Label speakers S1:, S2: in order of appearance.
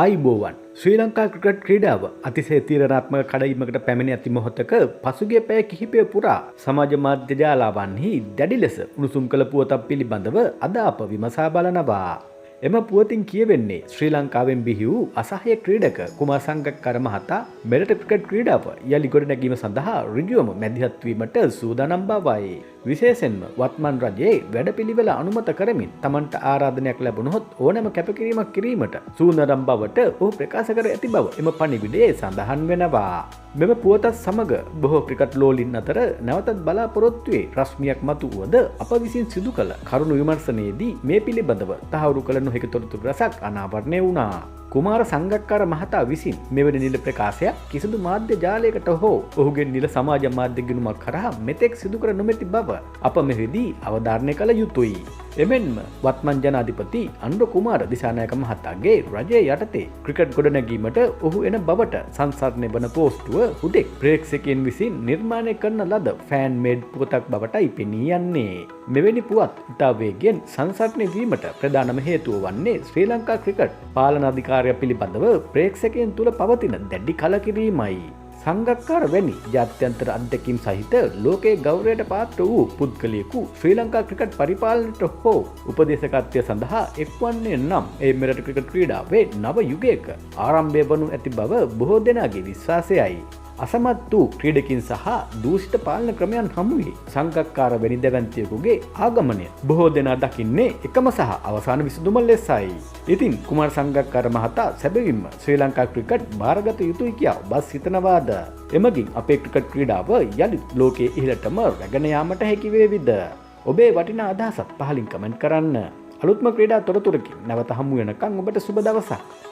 S1: ආයිබෝවන් ශ්‍රී Lanka cricket ක්‍රීඩාව අතිශය තීරණාත්මක කඩයිමකට පැමිණ ඇති මොහොතක පසුගිය පැය කිහිපය පුරා සමාජ මාධ්‍ය ජාලාවන්හි දැඩි ලෙස උණුසුම් කළ පුවතක් පිළිබඳව අද අප විමසා බලනවා. එම පුවතින් කියවෙන්නේ ශ්‍රී ලංකාවෙන් බිහි වූ අසහාය ක්‍රීඩක කුමාර සංගක්කාර මහතා මෙරට ක්‍රිකට් ක්‍රීඩාව යලි ගොඩනැගීම සඳහා ඍජුවම මැදිහත් වීමට සූදානම් බවයි. විශේෂයෙන්ම වත්මන් රජයේ වැඩපිළිවෙල අනුමත කරමින් තමන්ට ආරාධනයක් ලැබුණොත් ඕනෑම කැපකිරීමක් කිරීමට සූදානම් බවට ඔහු ප්‍රකාශ කර ඇති බව එම පණිවිඩයේ සඳහන් වෙනවා. මෙම පුවතත් සමග බොහෝ ක්‍රිකට් ලෝලින් අතර නැවතත් බලාපොරොත්තුවේ රශ්මියක් මතුවුවද අප විසින් සිදු කළ කරුණු විමර්ශනයේදී මේ පිළිබඳව තහවුරු කළ නොහැකි තොරතුරු රසක් අනාවරණය වුණා. කුමාර සංගක්කාර මහතා විසින් මෙවැනි නිල ප්‍රකාශයක් කිසිදු මාධ්‍ය ජාලයකට හෝ ඔහුගේ නිල සමාජ මාධ්‍ය ගිණුමක් කරා මෙතෙක් සිදු කර නොමැති බව අප මෙහිදී අවධාරණය කළ යුතුයි. එමෙන්ම වත්මන් ජනාධිපති අනුර කුමාර දිසානායක මහතාගේ රජය යටතේ ක්‍රිකට් ගොඩනැගීමට ඔහු එන බවට සංසරණය වන පෝස්ටුව හුදෙක් ප්‍රේක්ෂකයන් විසින් නිර්මාණය කරන ලද ෆෑන් මේඩ් පුවතක් බවටයි පෙනී යන්නේ. මෙවැනි පුවත් ඉතා වේගෙන් සංසරණය වීමට ප්‍රධානම හේතුව වන්නේ ශ්‍රී ලංකා ක්‍රිකට් පාලන අධිකාරිය පිළිබඳව ප්‍රේක්ෂකයන් තුළ පවතින දැඩි කලකිරීමයි. සංගක්කාර වැනි ජාත්‍යන්තර අත්දැකීම් සහිත ලෝකයේ ගෞරවයට පාත්‍ර වූ පුද්ගලයෙකු ශ්‍රී ලංකා ක්‍රිකට් පරිපාලනයට හෝ උපදේශකත්වය සඳහා එක්වන්නේ නම් ඒ මෙරට ක්‍රිකට් ක්‍රීඩාවේ නව යුගයක ආරම්භය වනු ඇති බව බොහෝ දෙනාගේ විශ්වාසයයි. අසමත් වූ ක්‍රීඩකින් සහ දූෂිත පාලන ක්‍රමයන් හමුවේ සංගක්කාර වැනි දැවැන්තියෙකුගේ ආගමනය බොහෝ දෙනා දකින්නේ එකම සහ අවසාන විසඳුම ලෙසයි. ඉතින් කුමාර සංගක්කාර මහතා සැබවින්ම ශ්‍රී ලංකා ක්‍රිකට් භාරගත යුතුයි කියා ඔබ සිතනවාද? එමගින් අපේ ක්‍රිකට් ක්‍රීඩාව යළි ලෝකයේ ඉහළටම රැගෙන යාමට හැකි වේවිද? ඔබේ වටිනා අදහසක් පහලින් කමෙන්ට් කරන්න. අලුත්ම ක්‍රීඩා තොරතුරකින් නැවත හමු වෙනකන් ඔබට සුබ දවසක්.